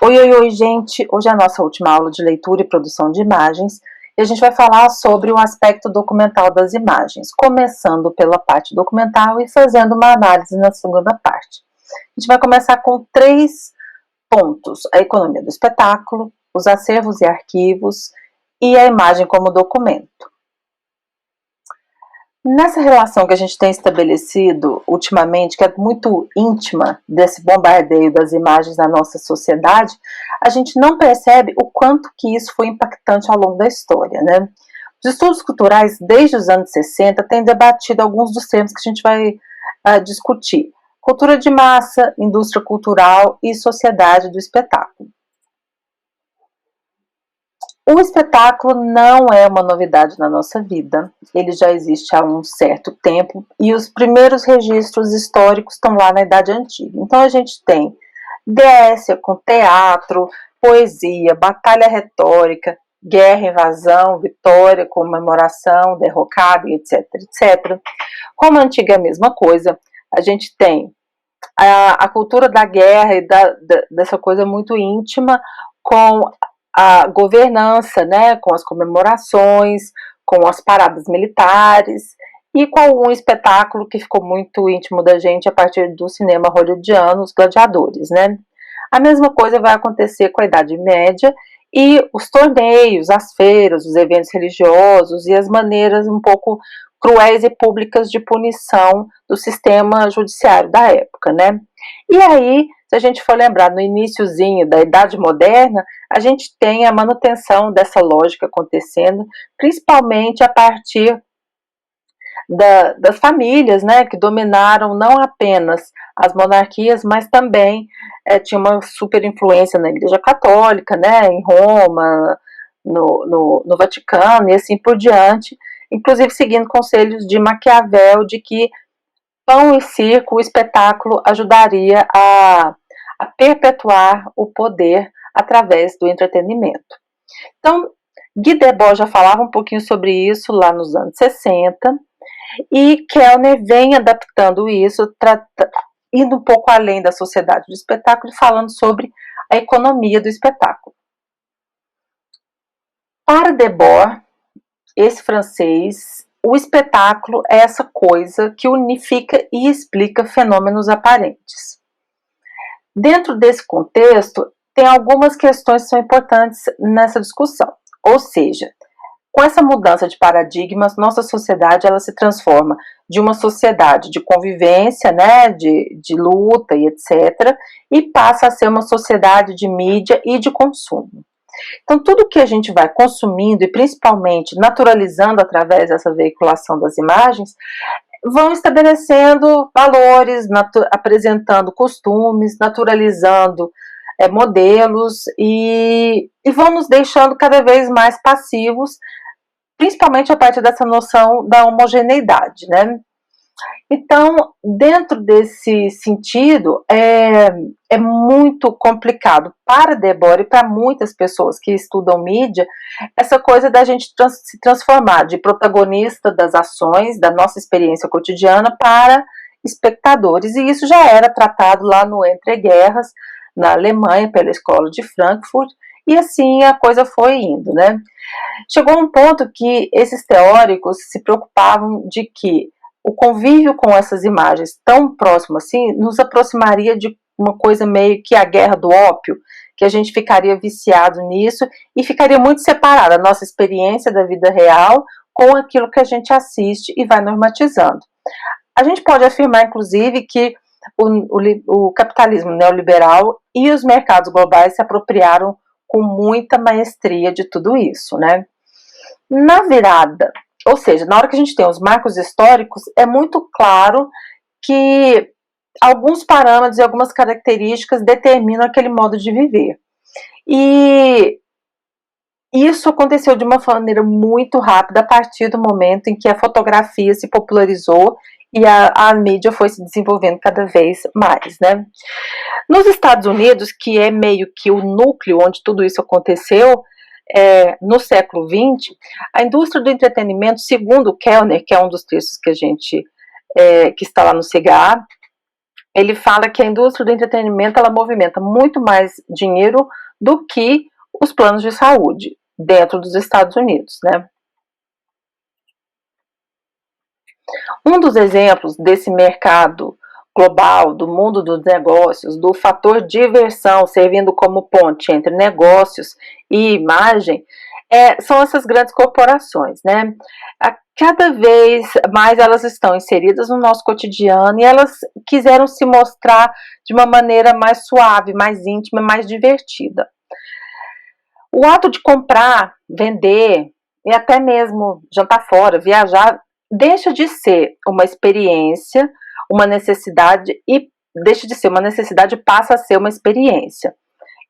Oi, gente! Hoje é a nossa última aula de leitura e produção de imagens e a gente vai falar sobre o aspecto documental das imagens, começando pela parte documental e fazendo uma análise na segunda parte. A gente vai começar com 3 pontos: a economia do espetáculo, os acervos e arquivos e a imagem como documento. Nessa relação que a gente tem estabelecido ultimamente, que é muito íntima desse bombardeio das imagens na nossa sociedade, a gente não percebe o quanto que isso foi impactante ao longo da história, né? Os estudos culturais, desde os anos 60, têm debatido alguns dos termos que a gente vai discutir: cultura de massa, indústria cultural e sociedade do espetáculo. O espetáculo não é uma novidade na nossa vida, ele já existe há um certo tempo e os primeiros registros históricos estão lá na Idade Antiga. Então a gente tem Grécia com teatro, poesia, batalha retórica, guerra, invasão, vitória, comemoração, derrocada, etc, etc. Como a antiga é a mesma coisa, a gente tem a cultura da guerra e dessa coisa muito íntima com a governança, né, com as comemorações, com as paradas militares e com algum espetáculo que ficou muito íntimo da gente a partir do cinema hollywoodiano, os gladiadores, né? A mesma coisa vai acontecer com a Idade Média e os torneios, as feiras, os eventos religiosos e as maneiras um pouco cruéis e públicas de punição do sistema judiciário da época, né? E aí, se a gente for lembrar, no iniciozinho da Idade Moderna, a gente tem a manutenção dessa lógica acontecendo, principalmente a partir das famílias, né, que dominaram não apenas as monarquias, mas também tinha uma super influência na Igreja Católica, né, em Roma, no Vaticano e assim por diante, inclusive seguindo conselhos de Maquiavel de que pão e circo, o espetáculo ajudaria a perpetuar o poder através do entretenimento. Então, Guy Debord já falava um pouquinho sobre isso lá nos anos 60, e Kellner vem adaptando isso, indo um pouco além da sociedade do espetáculo, falando sobre a economia do espetáculo. Para Debord, esse francês, o espetáculo é essa coisa que unifica e explica fenômenos aparentes. Dentro desse contexto, tem algumas questões que são importantes nessa discussão. Ou seja, com essa mudança de paradigmas, nossa sociedade ela se transforma de uma sociedade de convivência, né, de luta e etc., e passa a ser uma sociedade de mídia e de consumo. Então, tudo que a gente vai consumindo e principalmente naturalizando através dessa veiculação das imagens, vão estabelecendo valores, apresentando costumes, naturalizando modelos e vão nos deixando cada vez mais passivos, principalmente a partir dessa noção da homogeneidade, né? Então, dentro desse sentido, é muito complicado para Debord e para muitas pessoas que estudam mídia, essa coisa da gente se transformar de protagonista das ações, da nossa experiência cotidiana, para espectadores. E isso já era tratado lá no Entre Guerras, na Alemanha, pela Escola de Frankfurt, e assim a coisa foi indo, né? Chegou um ponto que esses teóricos se preocupavam de que o convívio com essas imagens tão próximo assim nos aproximaria de uma coisa meio que a guerra do ópio, que a gente ficaria viciado nisso e ficaria muito separada a nossa experiência da vida real com aquilo que a gente assiste e vai normatizando. A gente pode afirmar, inclusive, que o capitalismo neoliberal e os mercados globais se apropriaram com muita maestria de tudo isso, né? Na virada, ou seja, na hora que a gente tem os marcos históricos, é muito claro que alguns parâmetros e algumas características determinam aquele modo de viver. E isso aconteceu de uma maneira muito rápida a partir do momento em que a fotografia se popularizou e a mídia foi se desenvolvendo cada vez mais, né? Nos Estados Unidos, que é meio que o núcleo onde tudo isso aconteceu, no século XX, a indústria do entretenimento, segundo Kellner, que é um dos textos que a gente que está lá no CGA, ele fala que a indústria do entretenimento ela movimenta muito mais dinheiro do que os planos de saúde dentro dos Estados Unidos, né? Um dos exemplos desse mercado global, do mundo dos negócios, do fator diversão servindo como ponte entre negócios e imagem, são essas grandes corporações, né? Cada vez mais elas estão inseridas no nosso cotidiano e elas quiseram se mostrar de uma maneira mais suave, mais íntima, mais divertida. O ato de comprar, vender e até mesmo jantar fora, viajar, deixa de ser uma experiência, uma necessidade e deixa de ser uma necessidade e passa a ser uma experiência.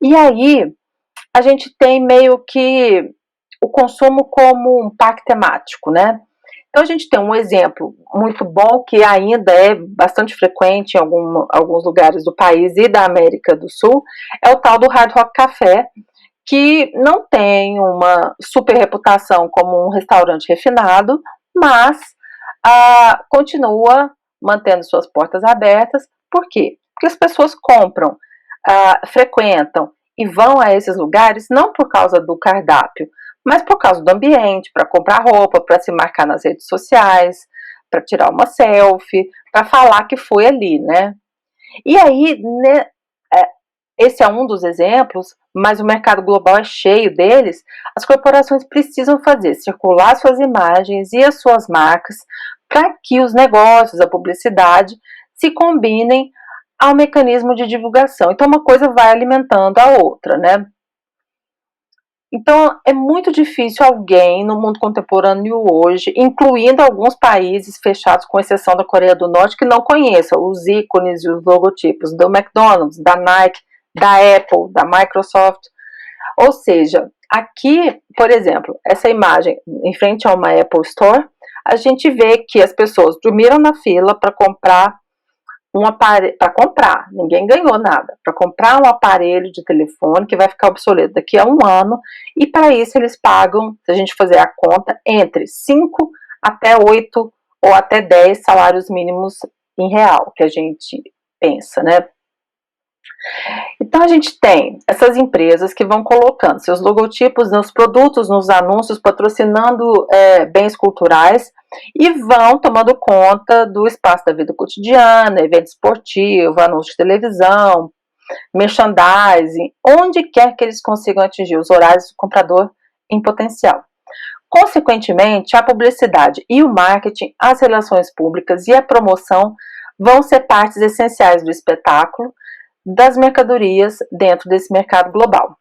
E aí a gente tem meio que o consumo como um parque temático, né? Então a gente tem um exemplo muito bom que ainda é bastante frequente em alguns lugares do país e da América do Sul, é o tal do Hard Rock Café, que não tem uma super reputação como um restaurante refinado, mas continua mantendo suas portas abertas. Por quê? Porque as pessoas compram, frequentam e vão a esses lugares não por causa do cardápio, mas por causa do ambiente, para comprar roupa, para se marcar nas redes sociais, para tirar uma selfie, para falar que foi ali, né? E aí, né, esse é um dos exemplos, mas o mercado global é cheio deles. As corporações precisam fazer circular suas imagens e as suas marcas para que os negócios, a publicidade, se combinem ao mecanismo de divulgação. Então, uma coisa vai alimentando a outra, né? Então, é muito difícil alguém no mundo contemporâneo hoje, incluindo alguns países fechados, com exceção da Coreia do Norte, que não conheça os ícones e os logotipos do McDonald's, da Nike, da Apple, da Microsoft. Ou seja, aqui, por exemplo, essa imagem em frente a uma Apple Store, a gente vê que as pessoas dormiram na fila para comprar um aparelho, para comprar, ninguém ganhou nada, para comprar um aparelho de telefone que vai ficar obsoleto daqui a um ano, e para isso eles pagam, se a gente fazer a conta, entre 5 até 8 ou até 10 salários mínimos em real, que a gente pensa, né? Então a gente tem essas empresas que vão colocando seus logotipos nos produtos, nos anúncios, patrocinando bens culturais e vão tomando conta do espaço da vida cotidiana, evento esportivo, anúncio de televisão, merchandising, onde quer que eles consigam atingir os horários do comprador em potencial. Consequentemente, a publicidade e o marketing, as relações públicas e a promoção vão ser partes essenciais do espetáculo, das mercadorias dentro desse mercado global.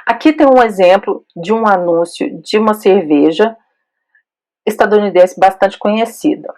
Aqui tem um exemplo de um anúncio de uma cerveja estadunidense bastante conhecida.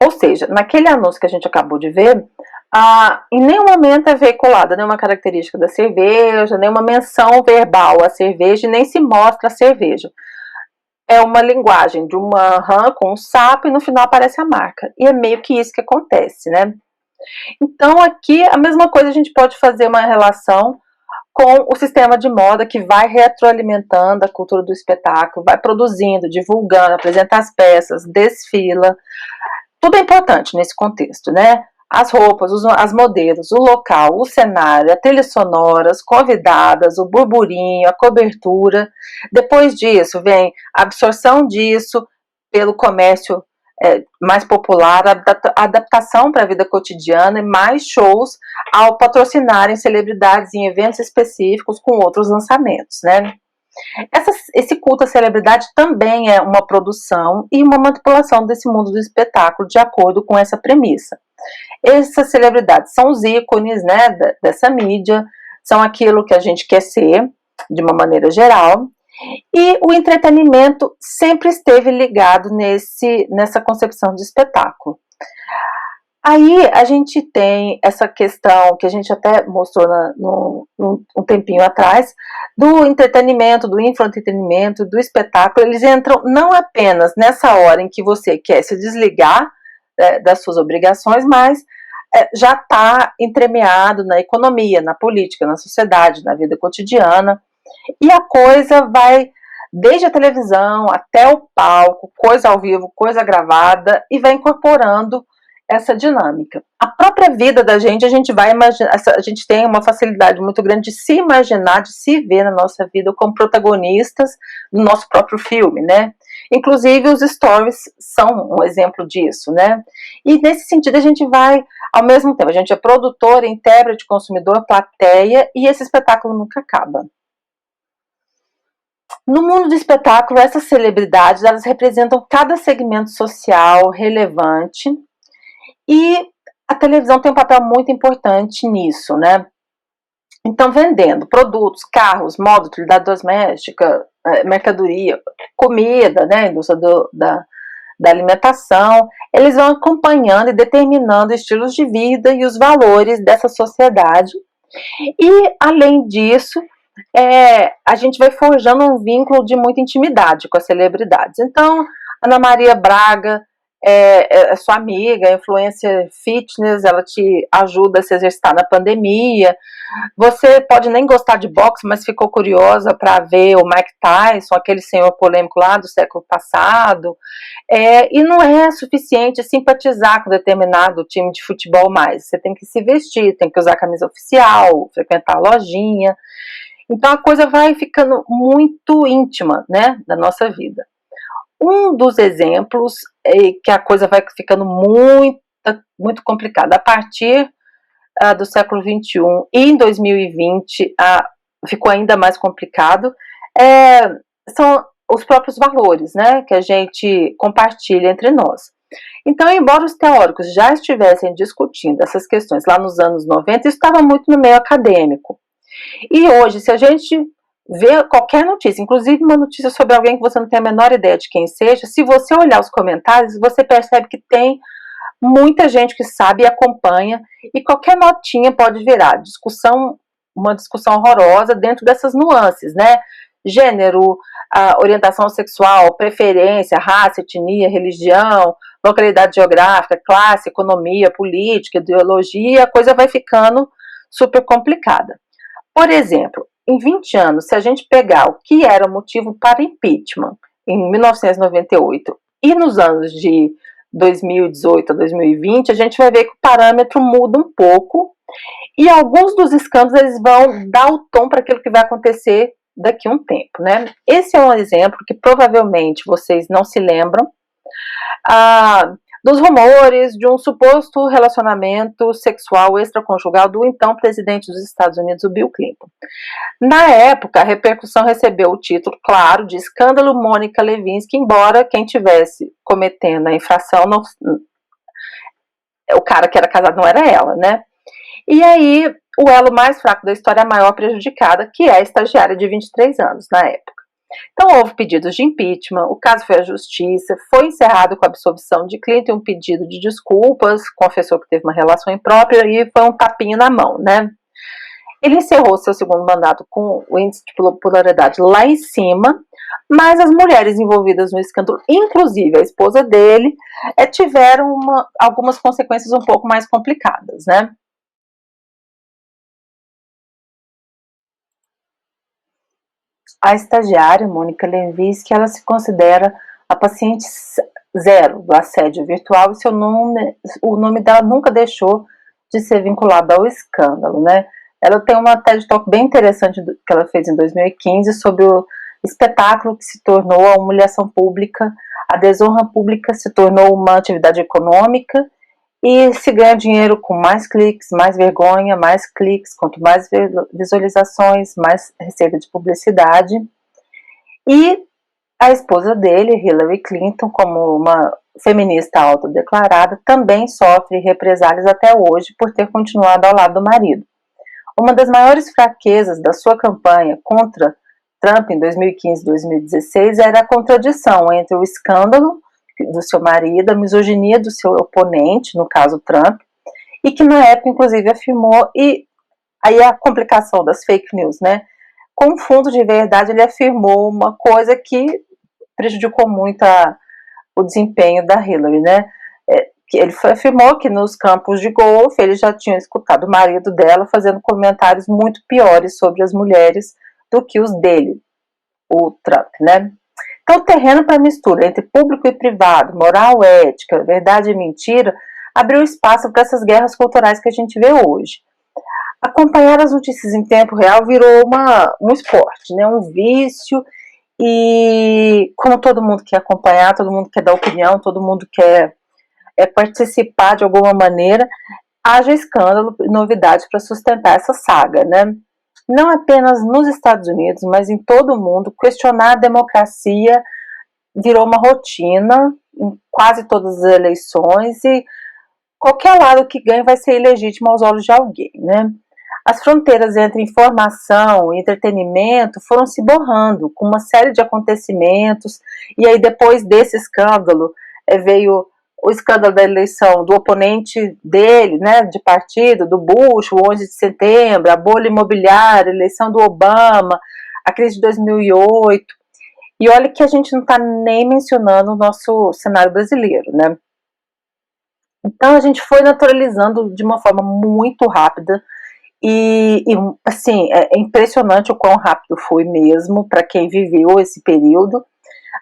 Ou seja, naquele anúncio que a gente acabou de ver, em nenhum momento é veiculada nenhuma característica da cerveja, nenhuma menção verbal à cerveja, e nem se mostra a cerveja. É uma linguagem de uma rã com um sapo e no final aparece a marca. E é meio que isso que acontece, né? Então aqui a mesma coisa, a gente pode fazer uma relação com o sistema de moda que vai retroalimentando a cultura do espetáculo, vai produzindo, divulgando, apresenta as peças, desfila. Tudo é importante nesse contexto, né? As roupas, as modelos, o local, o cenário, a trilha sonora, as convidadas, o burburinho, a cobertura. Depois disso vem a absorção disso pelo comércio mais popular, a adaptação para a vida cotidiana e mais shows ao patrocinarem celebridades em eventos específicos com outros lançamentos, né? Esse culto à celebridade também é uma produção e uma manipulação desse mundo do espetáculo de acordo com essa premissa. Essas celebridades são os ícones, né, dessa mídia, são aquilo que a gente quer ser, de uma maneira geral, E o entretenimento sempre esteve ligado nessa concepção de espetáculo. Aí a gente tem essa questão que a gente até mostrou um tempinho atrás, do entretenimento, do infoentretenimento, do espetáculo. Eles entram não apenas nessa hora em que você quer se desligar das suas obrigações, mas já está entremeado na economia, na política, na sociedade, na vida cotidiana. E a coisa vai desde a televisão até o palco, coisa ao vivo, coisa gravada, e vai incorporando essa dinâmica. A própria vida da gente, a gente vai imaginar, a gente tem uma facilidade muito grande de se imaginar, de se ver na nossa vida como protagonistas do nosso próprio filme, né? Inclusive os stories são um exemplo disso, né? E nesse sentido a gente vai, ao mesmo tempo, a gente é produtor, intérprete, consumidor, plateia, e esse espetáculo nunca acaba. No mundo do espetáculo, essas celebridades, elas representam cada segmento social relevante, e a televisão tem um papel muito importante nisso, né? Então, vendendo produtos, carros, moda, utilidade doméstica, mercadoria, comida, né? Indústria da alimentação, eles vão acompanhando e determinando estilos de vida e os valores dessa sociedade. E, além disso, a gente vai forjando um vínculo de muita intimidade com as celebridades. Então, Ana Maria Braga é sua amiga, influencer fitness, ela te ajuda a se exercitar na pandemia. Você pode nem gostar de boxe, mas ficou curiosa para ver o Mike Tyson, aquele senhor polêmico lá do século passado. E não é suficiente simpatizar com determinado time de futebol mais. Você tem que se vestir, tem que usar camisa oficial, frequentar a lojinha. Então a coisa vai ficando muito íntima, né, da nossa vida. Um dos exemplos é que a coisa vai ficando muito complicada. A partir do século XXI e em 2020 ficou ainda mais complicado, são os próprios valores, né, que a gente compartilha entre nós. Então, embora os teóricos já estivessem discutindo essas questões lá nos anos 90, isso estava muito no meio acadêmico. E hoje, se a gente vê qualquer notícia, inclusive uma notícia sobre alguém que você não tem a menor ideia de quem seja, se você olhar os comentários, você percebe que tem muita gente que sabe e acompanha, e qualquer notinha pode virar uma discussão horrorosa dentro dessas nuances, né? Gênero, orientação sexual, preferência, raça, etnia, religião, localidade geográfica, classe, economia, política, ideologia, a coisa vai ficando super complicada. Por exemplo, em 20 anos, se a gente pegar o que era o motivo para impeachment em 1998 e nos anos de 2018 a 2020, a gente vai ver que o parâmetro muda um pouco, e alguns dos escândalos eles vão dar o tom para aquilo que vai acontecer daqui a um tempo, né? Esse é um exemplo que provavelmente vocês não se lembram, dos rumores de um suposto relacionamento sexual extraconjugal do então presidente dos Estados Unidos, o Bill Clinton. Na época, a repercussão recebeu o título, claro, de escândalo Mônica Lewinsky, embora quem tivesse cometendo a infração, o cara que era casado não era ela, né? E aí, o elo mais fraco da história, a maior prejudicada, que é a estagiária de 23 anos na época. Então, houve pedidos de impeachment, o caso foi à justiça, foi encerrado com a absolvição de Clinton, um pedido de desculpas, confessou que teve uma relação imprópria e foi um tapinha na mão, né? Ele encerrou seu segundo mandato com o índice de popularidade lá em cima, mas as mulheres envolvidas no escândalo, inclusive a esposa dele, tiveram algumas consequências um pouco mais complicadas, né? A estagiária, Mônica Lewinsky, ela se considera a paciente zero do assédio virtual, e o nome dela nunca deixou de ser vinculado ao escândalo, né? Ela tem uma TED Talk bem interessante que ela fez em 2015 sobre o espetáculo que se tornou a humilhação pública, a desonra pública se tornou uma atividade econômica, e se ganha dinheiro com mais cliques, mais vergonha, mais cliques, quanto mais visualizações, mais receita de publicidade. E a esposa dele, Hillary Clinton, como uma feminista autodeclarada, também sofre represálias até hoje por ter continuado ao lado do marido. Uma das maiores fraquezas da sua campanha contra Trump em 2015 e 2016 era a contradição entre o escândalo do seu marido, a misoginia do seu oponente, no caso Trump, e que na época inclusive afirmou, e aí a complicação das fake news, né? Com fundo de verdade, ele afirmou uma coisa que prejudicou muito o desempenho da Hillary, né? Que ele afirmou que nos campos de golfe ele já tinha escutado o marido dela fazendo comentários muito piores sobre as mulheres do que os dele, o Trump, né? Então, o terreno para mistura entre público e privado, moral, ética, verdade e mentira, abriu espaço para essas guerras culturais que a gente vê hoje. Acompanhar as notícias em tempo real virou um esporte, né? Um vício, e como todo mundo quer acompanhar, todo mundo quer dar opinião, todo mundo quer participar de alguma maneira, haja escândalo e novidades para sustentar essa saga, né? Não apenas nos Estados Unidos, mas em todo o mundo, questionar a democracia virou uma rotina em quase todas as eleições, e qualquer lado que ganhe vai ser ilegítimo aos olhos de alguém, né? As fronteiras entre informação e entretenimento foram se borrando com uma série de acontecimentos, e aí depois desse escândalo veio o escândalo da eleição do oponente dele, né, de partido, do Bush, o 11 de setembro, a bolha imobiliária, a eleição do Obama, a crise de 2008, e olha que a gente não está nem mencionando o nosso cenário brasileiro, né? Então a gente foi naturalizando de uma forma muito rápida, e assim, é impressionante o quão rápido foi mesmo para quem viveu esse período,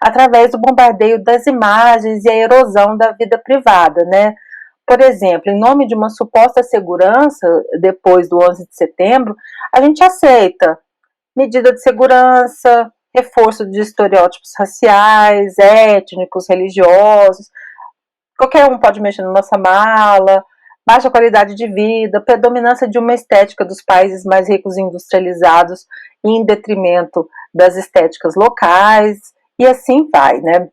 através do bombardeio das imagens e a erosão da vida privada, né? Por exemplo, em nome de uma suposta segurança, depois do 11 de setembro, a gente aceita medida de segurança, reforço de estereótipos raciais, étnicos, religiosos, qualquer um pode mexer na nossa mala, baixa qualidade de vida, predominância de uma estética dos países mais ricos e industrializados em detrimento das estéticas locais, e assim vai, né?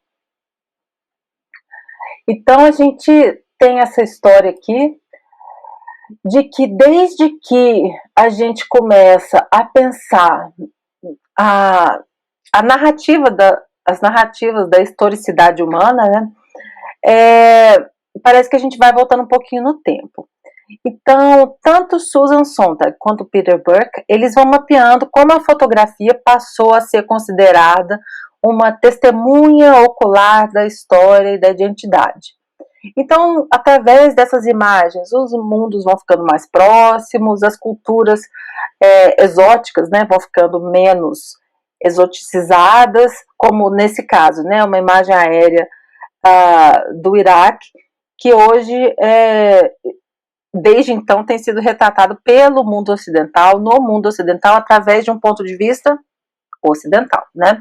Então a gente tem essa história aqui de que desde que a gente começa a pensar a narrativa as narrativas da historicidade humana, né? Parece que a gente vai voltando um pouquinho no tempo. Então, tanto Susan Sontag quanto Peter Burke, eles vão mapeando como a fotografia passou a ser considerada uma testemunha ocular da história e da identidade. Então, através dessas imagens, os mundos vão ficando mais próximos, as culturas exóticas, né, vão ficando menos exoticizadas, como nesse caso, né, uma imagem aérea do Iraque, que hoje, desde então, tem sido retratado pelo mundo ocidental, no mundo ocidental, através de um ponto de vista ocidental, né?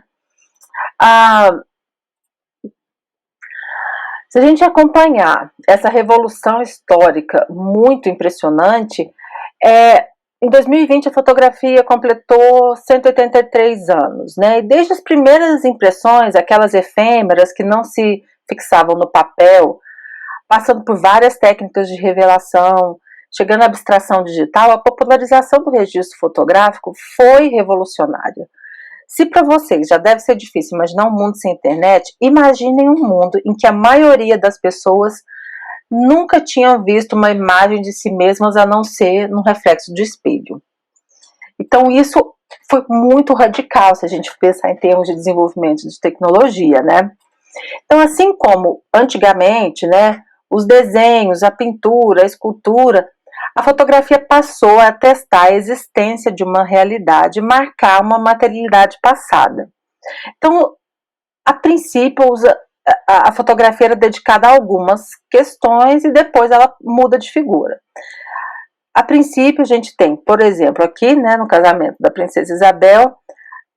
Se a gente acompanhar essa revolução histórica muito impressionante, em 2020 a fotografia completou 183 anos, né? E desde as primeiras impressões, aquelas efêmeras que não se fixavam no papel, passando por várias técnicas de revelação, chegando à abstração digital, a popularização do registro fotográfico foi revolucionária. Se para vocês já deve ser difícil imaginar um mundo sem internet, imaginem um mundo em que a maioria das pessoas nunca tinham visto uma imagem de si mesmas a não ser num reflexo de espelho. Então isso foi muito radical se a gente pensar em termos de desenvolvimento de tecnologia, né? Então, assim como antigamente, né, os desenhos, a pintura, a escultura, a fotografia passou a atestar a existência de uma realidade, marcar uma materialidade passada. Então, a princípio, a fotografia era dedicada a algumas questões e depois ela muda de figura. A princípio, a gente tem, por exemplo, aqui, né, no casamento da princesa Isabel,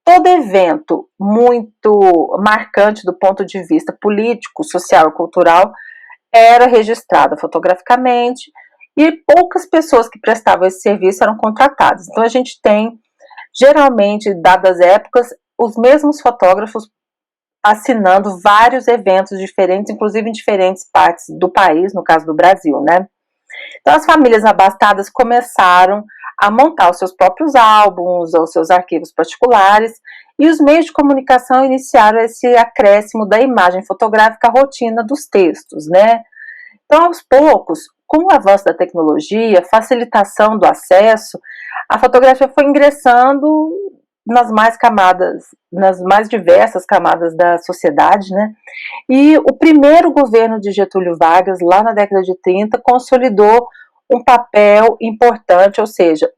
todo evento muito marcante do ponto de vista político, social e cultural era registrado fotograficamente, e poucas pessoas que prestavam esse serviço eram contratadas. Então a gente tem, geralmente, dadas as épocas, os mesmos fotógrafos assinando vários eventos diferentes, inclusive em diferentes partes do país, no caso do Brasil, né? Então as famílias abastadas começaram a montar os seus próprios álbuns, os seus arquivos particulares, e os meios de comunicação iniciaram esse acréscimo da imagem fotográfica à rotina dos textos, né? Então, aos poucos, com o avanço da tecnologia, facilitação do acesso, a fotografia foi ingressando nas mais diversas camadas da sociedade, né? E o primeiro governo de Getúlio Vargas, lá na década de 30, consolidou um papel importante, ou seja,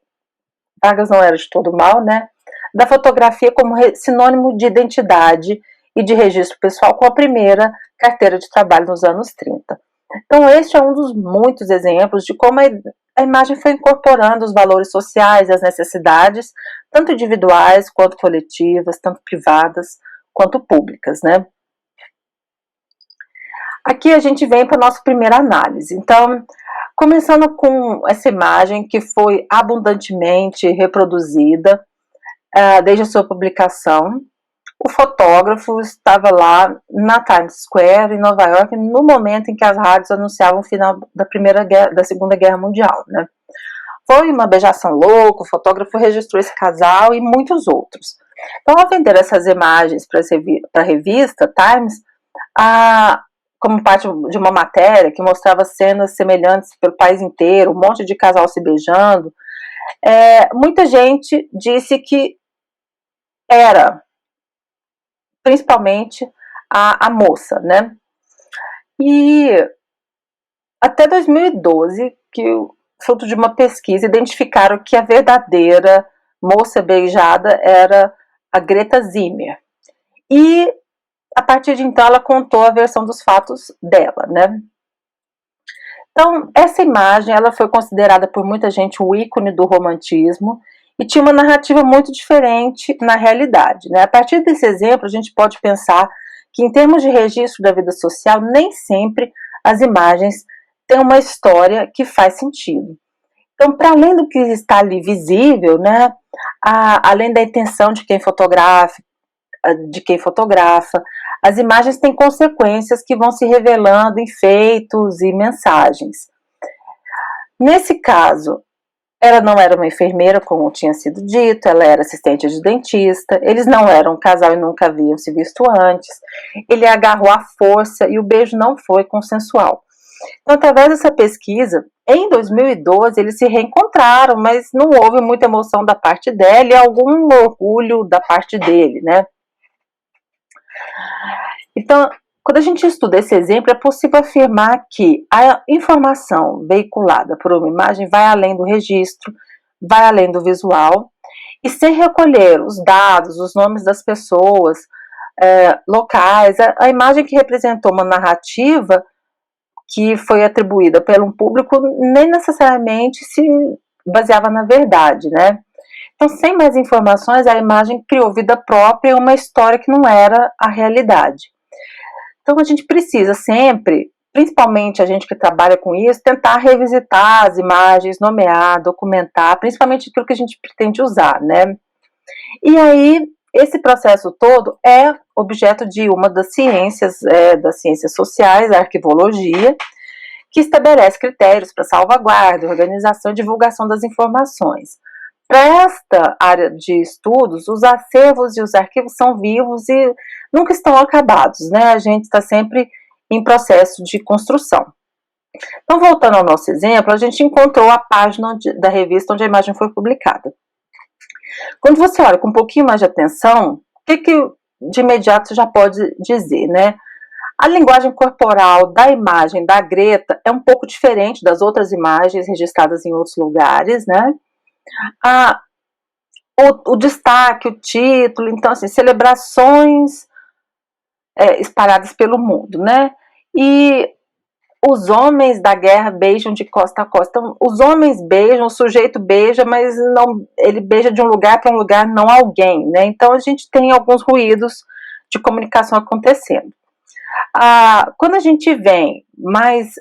Vargas não era de todo mal, né? Da fotografia como sinônimo de identidade e de registro pessoal com a primeira carteira de trabalho nos anos 30. Então, este é um dos muitos exemplos de como a imagem foi incorporando os valores sociais, as necessidades, tanto individuais quanto coletivas, tanto privadas quanto públicas, né? Aqui a gente vem para a nossa primeira análise. Então, começando com essa imagem que foi abundantemente reproduzida desde a sua publicação, o fotógrafo estava lá na Times Square, em Nova York, no momento em que as rádios anunciavam o final da Segunda Guerra Mundial, né? Foi uma beijação louca, o fotógrafo registrou esse casal e muitos outros. Então, ao vender essas imagens para a revista Times, como parte de uma matéria que mostrava cenas semelhantes pelo país inteiro, um monte de casal se beijando, muita gente disse que era principalmente a moça, né? E até 2012, que fruto de uma pesquisa, identificaram que a verdadeira moça beijada era a Greta Zimmer. E a partir de então ela contou a versão dos fatos dela, né? Então, essa imagem ela foi considerada por muita gente um ícone do romantismo e tinha uma narrativa muito diferente na realidade, né? A partir desse exemplo, a gente pode pensar que, em termos de registro da vida social, nem sempre as imagens têm uma história que faz sentido. Então, para além do que está ali visível, né, além da intenção de quem fotografa, as imagens têm consequências que vão se revelando em feitos e mensagens. Nesse caso, ela não era uma enfermeira, como tinha sido dito, ela era assistente de dentista, eles não eram um casal e nunca haviam se visto antes, ele agarrou à força e o beijo não foi consensual. Então, através dessa pesquisa, em 2012, eles se reencontraram, mas não houve muita emoção da parte dela e algum orgulho da parte dele, né? Então, quando a gente estuda esse exemplo, é possível afirmar que a informação veiculada por uma imagem vai além do registro, vai além do visual, e sem recolher os dados, os nomes das pessoas, locais, a imagem que representou uma narrativa que foi atribuída pelo público nem necessariamente se baseava na verdade, né? Então, sem mais informações, a imagem criou vida própria e uma história que não era a realidade. Então, a gente precisa sempre, principalmente a gente que trabalha com isso, tentar revisitar as imagens, nomear, documentar, principalmente aquilo que a gente pretende usar, né? E aí, esse processo todo é objeto de uma das ciências sociais, a arquivologia, que estabelece critérios para salvaguarda, organização e divulgação das informações. Para esta área de estudos, os acervos e os arquivos são vivos e nunca estão acabados, né? A gente está sempre em processo de construção. Então, voltando ao nosso exemplo, a gente encontrou a página da revista onde a imagem foi publicada. Quando você olha com um pouquinho mais de atenção, o que de imediato você já pode dizer, né? A linguagem corporal da imagem da Greta é um pouco diferente das outras imagens registradas em outros lugares, né? O destaque, o título, então, assim, celebrações espalhadas pelo mundo, né? E os homens da guerra beijam de costa a costa. Então, os homens beijam, o sujeito beija, mas não, ele beija de um lugar para um lugar, não alguém, né? Então, a gente tem alguns ruídos de comunicação acontecendo. Quando a gente vem mais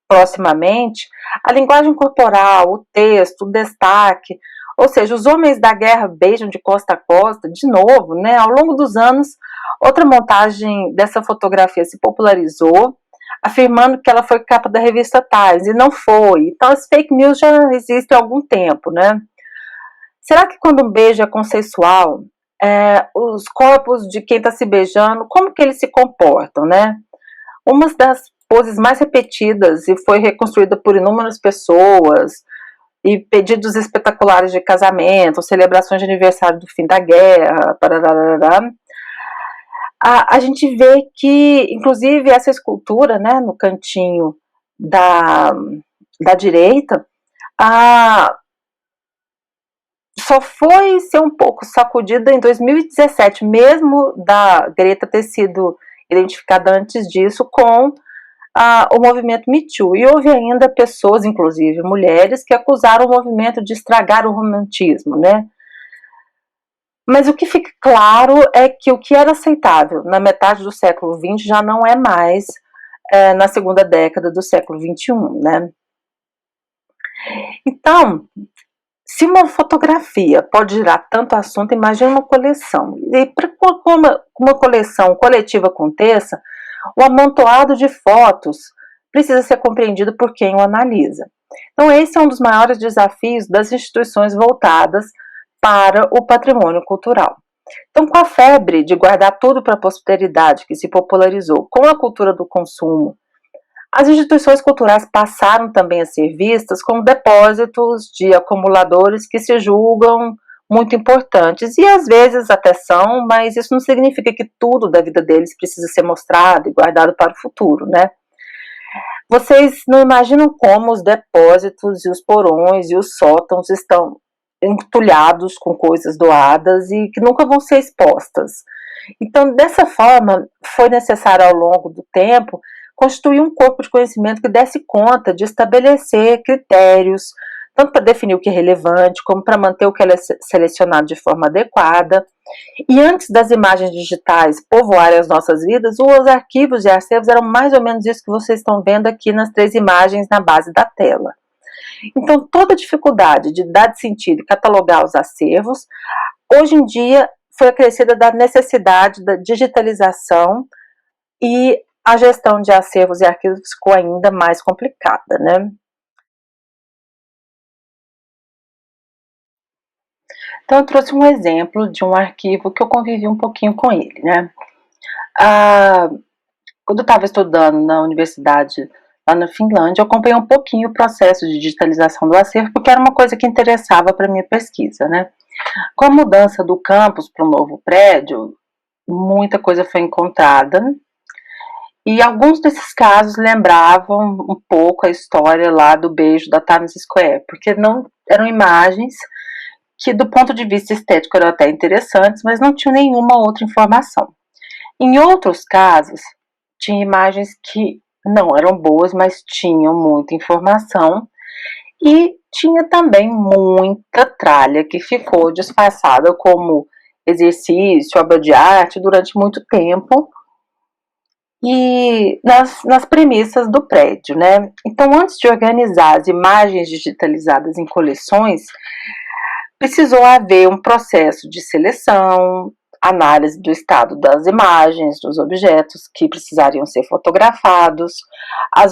proximamente, a linguagem corporal, o texto, o destaque, ou seja, os homens da guerra beijam de costa a costa, de novo, né? Ao longo dos anos, outra montagem dessa fotografia se popularizou, afirmando que ela foi capa da revista Times, e não foi. Então, as fake news já existem há algum tempo, né? Será que quando um beijo é consensual, os corpos de quem está se beijando, como que eles se comportam, né? Uma das poses mais repetidas e foi reconstruída por inúmeras pessoas, e pedidos espetaculares de casamento, celebrações de aniversário do fim da guerra, parará. A gente vê que, inclusive, essa escultura, né, no cantinho da, da direita, só foi ser um pouco sacudida em 2017, mesmo da Greta ter sido identificada antes disso com o movimento Me Too. E houve ainda pessoas, inclusive mulheres, que acusaram o movimento de estragar o romantismo, né? Mas o que fica claro é que o que era aceitável na metade do século XX já não é mais na segunda década do século XXI, né? Então, se uma fotografia pode gerar tanto assunto, imagine uma coleção. E para que uma coleção coletiva aconteça, o amontoado de fotos precisa ser compreendido por quem o analisa. Então, esse é um dos maiores desafios das instituições voltadas para o patrimônio cultural. Então, com a febre de guardar tudo para a posteridade que se popularizou com a cultura do consumo, as instituições culturais passaram também a ser vistas como depósitos de acumuladores que se julgam muito importantes, e às vezes até são, mas isso não significa que tudo da vida deles precisa ser mostrado e guardado para o futuro, né? Vocês não imaginam como os depósitos e os porões e os sótãos estão entulhados com coisas doadas e que nunca vão ser expostas. Então, dessa forma, foi necessário ao longo do tempo constituir um corpo de conhecimento que desse conta de estabelecer critérios, tanto para definir o que é relevante, como para manter o que é selecionado de forma adequada. E antes das imagens digitais povoarem as nossas vidas, os arquivos e acervos eram mais ou menos isso que vocês estão vendo aqui nas 3 imagens na base da tela. Então, toda a dificuldade de dar sentido e catalogar os acervos, hoje em dia foi acrescida da necessidade da digitalização, e a gestão de acervos e arquivos ficou ainda mais complicada, né? Então, eu trouxe um exemplo de um arquivo que eu convivi um pouquinho com ele, né? Quando eu estava estudando na universidade lá na Finlândia, eu acompanhei um pouquinho o processo de digitalização do acervo, porque era uma coisa que interessava para a minha pesquisa, né? Com a mudança do campus para o novo prédio, muita coisa foi encontrada, e alguns desses casos lembravam um pouco a história lá do beijo da Times Square, porque não eram imagens que, do ponto de vista estético, eram até interessantes, mas não tinham nenhuma outra informação. Em outros casos, tinha imagens que não eram boas, mas tinham muita informação, e tinha também muita tralha que ficou disfarçada como exercício, obra de arte durante muito tempo, e nas premissas do prédio, né? Então, antes de organizar as imagens digitalizadas em coleções, precisou haver um processo de seleção, análise do estado das imagens, dos objetos que precisariam ser fotografados, a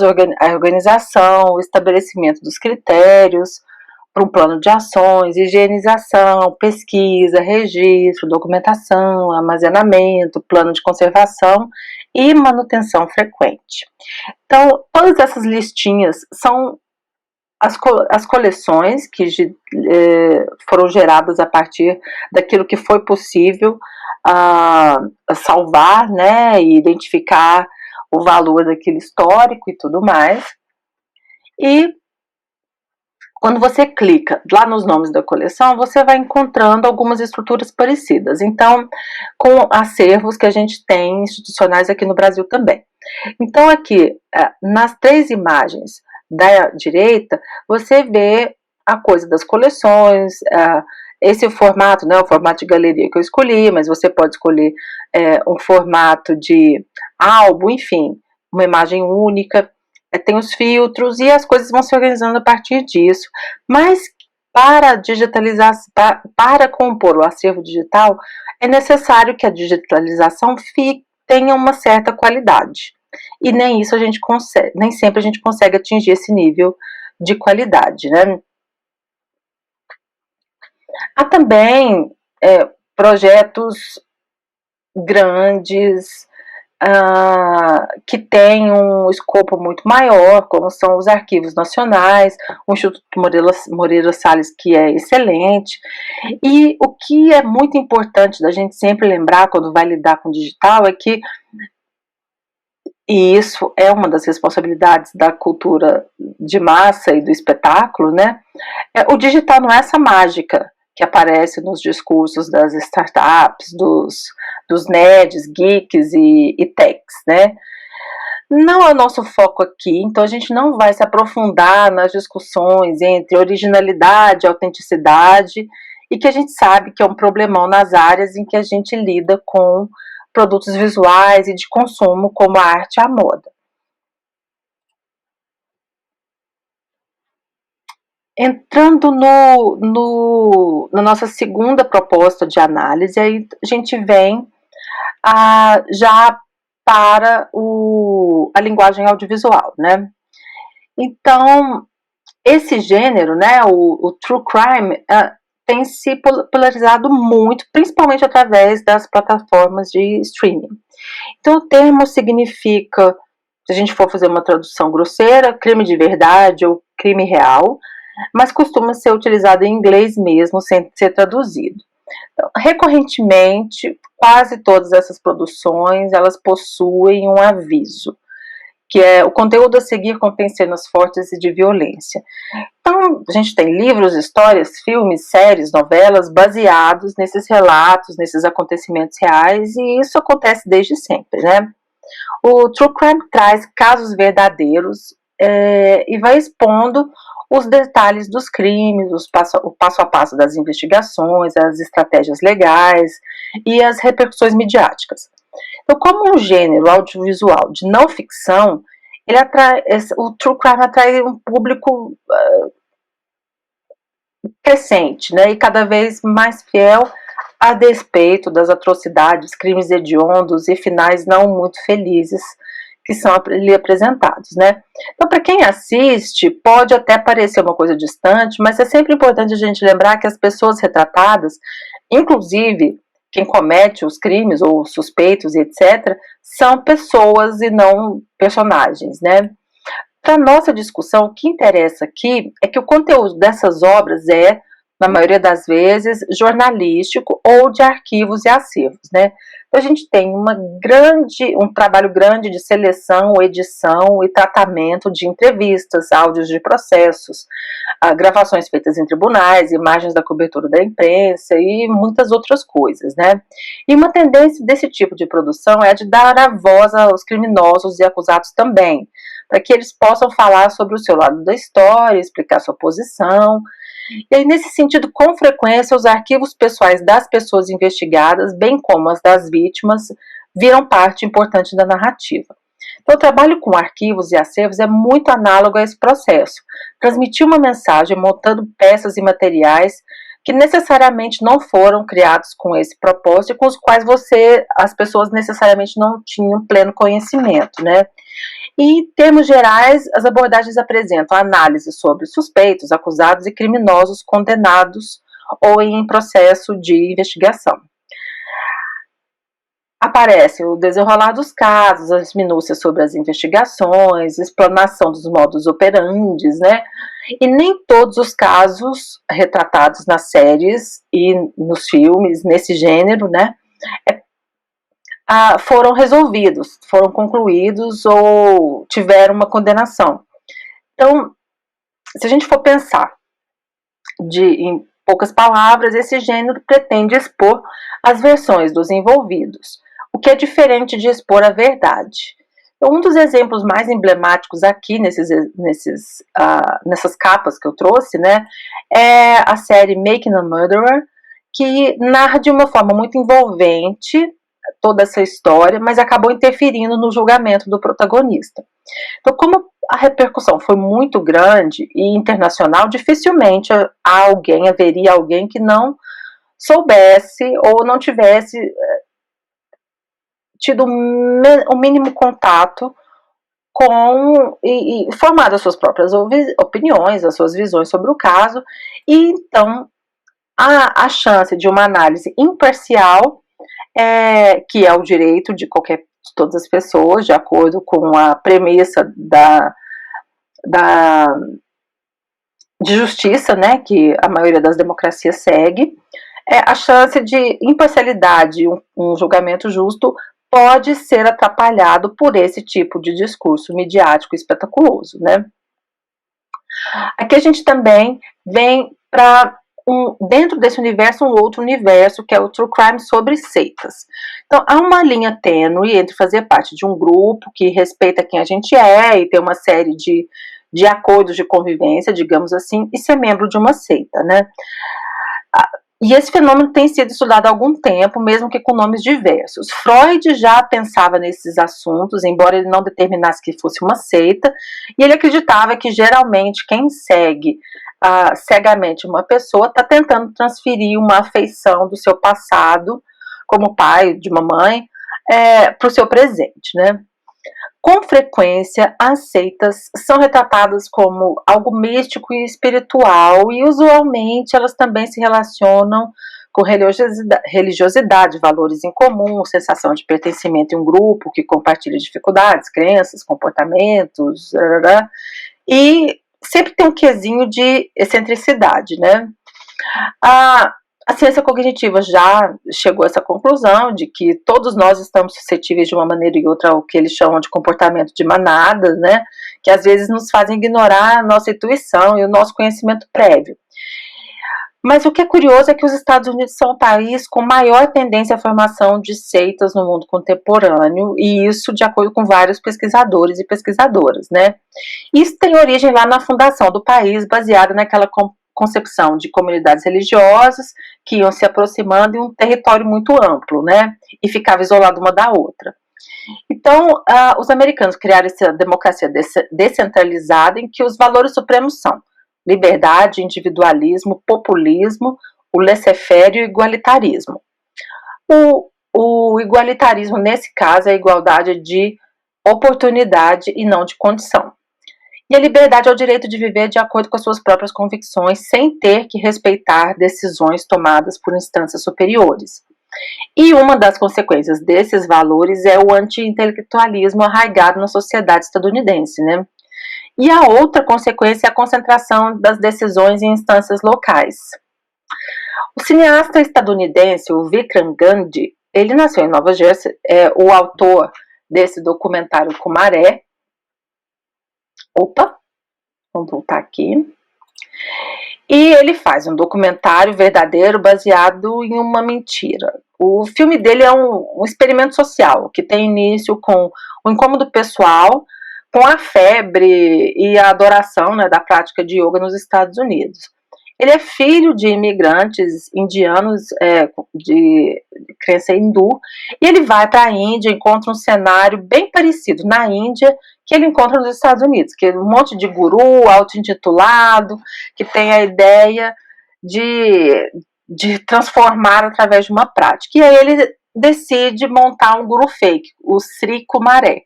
organização, o estabelecimento dos critérios para um plano de ações, higienização, pesquisa, registro, documentação, armazenamento, plano de conservação e manutenção frequente. Então, todas essas listinhas são as coleções que foram geradas a partir daquilo que foi possível salvar, né, e identificar o valor daquele histórico e tudo mais. E quando você clica lá nos nomes da coleção, você vai encontrando algumas estruturas parecidas. Então, com acervos que a gente tem institucionais aqui no Brasil também. Então, aqui, nas 3 imagens da direita, você vê a coisa das coleções, esse formato, né, o formato de galeria que eu escolhi, mas você pode escolher um formato de álbum, enfim, uma imagem única. Tem os filtros e as coisas vão se organizando a partir disso. Mas para digitalizar, para compor o acervo digital, é necessário que a digitalização tenha uma certa qualidade. E nem isso a gente consegue, nem sempre a gente consegue atingir esse nível de qualidade, né? Há também projetos grandes, que tem um escopo muito maior, como são os arquivos nacionais, o Instituto Moreira Salles, que é excelente. E o que é muito importante da gente sempre lembrar quando vai lidar com o digital é que, e isso é uma das responsabilidades da cultura de massa e do espetáculo, né? O digital não é essa mágica que aparece nos discursos das startups, dos nerds, geeks e techs, né? Não é o nosso foco aqui, então a gente não vai se aprofundar nas discussões entre originalidade, autenticidade, e que a gente sabe que é um problemão nas áreas em que a gente lida com produtos visuais e de consumo, como a arte e a moda. Entrando na nossa segunda proposta de análise, aí a gente vem já para a linguagem audiovisual, né? Então, esse gênero, né, o true crime, tem se polarizado muito, principalmente através das plataformas de streaming. Então, o termo significa, se a gente for fazer uma tradução grosseira, crime de verdade ou crime real, mas costuma ser utilizado em inglês mesmo, sem ser traduzido. Então, recorrentemente, quase todas essas produções, elas possuem um aviso, que é: o conteúdo a seguir contém cenas fortes e de violência. Então, a gente tem livros, histórias, filmes, séries, novelas baseados nesses relatos, nesses acontecimentos reais, e isso acontece desde sempre, né? O True Crime traz casos verdadeiros e vai expondo os detalhes dos crimes, o passo a passo das investigações, as estratégias legais e as repercussões midiáticas. Então, como um gênero audiovisual de não ficção, o True Crime atrai um público crescente, né, e cada vez mais fiel, a despeito das atrocidades, crimes hediondos e finais não muito felizes que são ali apresentados, né? Então, para quem assiste, pode até parecer uma coisa distante, mas é sempre importante a gente lembrar que as pessoas retratadas, inclusive quem comete os crimes ou suspeitos, etc., são pessoas e não personagens, né? Para nossa discussão, o que interessa aqui é que o conteúdo dessas obras é, na maioria das vezes, jornalístico ou de arquivos e acervos, né? Então, a gente tem um trabalho grande de seleção, edição e tratamento de entrevistas, áudios de processos, gravações feitas em tribunais, imagens da cobertura da imprensa e muitas outras coisas, né? E uma tendência desse tipo de produção é de dar a voz aos criminosos e acusados também, para que eles possam falar sobre o seu lado da história, explicar sua posição. E aí, nesse sentido, com frequência, os arquivos pessoais das pessoas investigadas, bem como as das vítimas, viram parte importante da narrativa. Então, o trabalho com arquivos e acervos é muito análogo a esse processo. Transmitir uma mensagem montando peças e materiais que necessariamente não foram criados com esse propósito e com os quais as pessoas necessariamente não tinham pleno conhecimento, né? E, em termos gerais, as abordagens apresentam análise sobre suspeitos, acusados e criminosos condenados ou em processo de investigação. Aparece o desenrolar dos casos, as minúcias sobre as investigações, explanação dos modus operandi, né? E nem todos os casos retratados nas séries e nos filmes, nesse gênero, né, foram resolvidos, foram concluídos ou tiveram uma condenação. Então, se a gente for pensar em poucas palavras, esse gênero pretende expor as versões dos envolvidos, o que é diferente de expor a verdade. Então, um dos exemplos mais emblemáticos aqui nessas capas que eu trouxe, né, é a série Making a Murderer, que narra de uma forma muito envolvente toda essa história, mas acabou interferindo no julgamento do protagonista. Então, como a repercussão foi muito grande e internacional, dificilmente haveria alguém que não soubesse ou não tivesse tido o mínimo contato e formado as suas próprias opiniões, as suas visões sobre o caso, e então há a chance de uma análise imparcial, que é o direito de todas as pessoas, de acordo com a premissa da, de justiça, né, que a maioria das democracias segue. A chance de imparcialidade, um julgamento justo, pode ser atrapalhado por esse tipo de discurso midiático espetaculoso, né? Aqui a gente também vem para dentro desse universo, um outro universo, que é o true crime sobre seitas. Então, há uma linha tênue entre fazer parte de um grupo que respeita quem a gente é e tem uma série de acordos de convivência, digamos assim, e ser membro de uma seita, né? E esse fenômeno tem sido estudado há algum tempo, mesmo que com nomes diversos. Freud já pensava nesses assuntos, embora ele não determinasse que fosse uma seita, e ele acreditava que geralmente quem segue cegamente uma pessoa está tentando transferir uma afeição do seu passado, como pai de uma mãe, para o seu presente, né? Com frequência, as seitas são retratadas como algo místico e espiritual, e usualmente elas também se relacionam com religiosidade, valores em comum, sensação de pertencimento em um grupo que compartilha dificuldades, crenças, comportamentos, e sempre tem um quesinho de excentricidade, né? A ciência cognitiva já chegou a essa conclusão de que todos nós estamos suscetíveis de uma maneira ou outra ao que eles chamam de comportamento de manada, né? Que às vezes nos fazem ignorar a nossa intuição e o nosso conhecimento prévio. Mas o que é curioso é que os Estados Unidos são o país com maior tendência à formação de seitas no mundo contemporâneo, e isso de acordo com vários pesquisadores e pesquisadoras, né? Isso tem origem lá na fundação do país, baseada naquela concepção de comunidades religiosas que iam se aproximando em um território muito amplo, né? E ficava isolado uma da outra. Então, os americanos criaram essa democracia descentralizada em que os valores supremos são liberdade, individualismo, populismo, o laissez-faire e o igualitarismo. O igualitarismo, nesse caso, é a igualdade de oportunidade e não de condição. E a liberdade é o direito de viver de acordo com as suas próprias convicções, sem ter que respeitar decisões tomadas por instâncias superiores. E uma das consequências desses valores é o anti-intelectualismo arraigado na sociedade estadunidense, né? E a outra consequência é a concentração das decisões em instâncias locais. O cineasta estadunidense, o Vikram Gandhi, ele nasceu em Nova Jersey, é o autor desse documentário Kumaré. Vamos voltar aqui. E ele faz um documentário verdadeiro baseado em uma mentira. O filme dele é um experimento social que tem início com o incômodo pessoal, com a febre e a adoração, né, da prática de yoga nos Estados Unidos. Ele é filho de imigrantes indianos de crença hindu, e ele vai para a Índia, encontra um cenário bem parecido na Índia que ele encontra nos Estados Unidos, que é um monte de guru auto-intitulado, que tem a ideia de transformar através de uma prática. E aí ele decide montar um guru fake, o Sri Kumaré.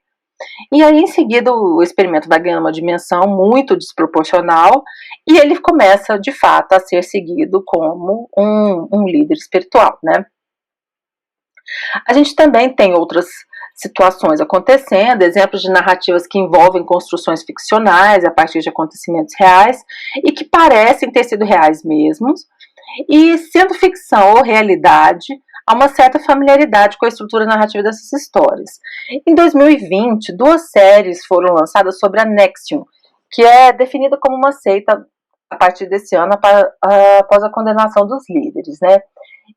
E aí, em seguida, o experimento vai ganhando uma dimensão muito desproporcional e ele começa, de fato, a ser seguido como um líder espiritual, né? A gente também tem outras situações acontecendo, exemplos de narrativas que envolvem construções ficcionais a partir de acontecimentos reais e que parecem ter sido reais mesmos, e sendo ficção ou realidade, há uma certa familiaridade com a estrutura narrativa dessas histórias. Em 2020, 2 séries foram lançadas sobre a NXIVM, que é definida como uma seita a partir desse ano, após a condenação dos líderes, né?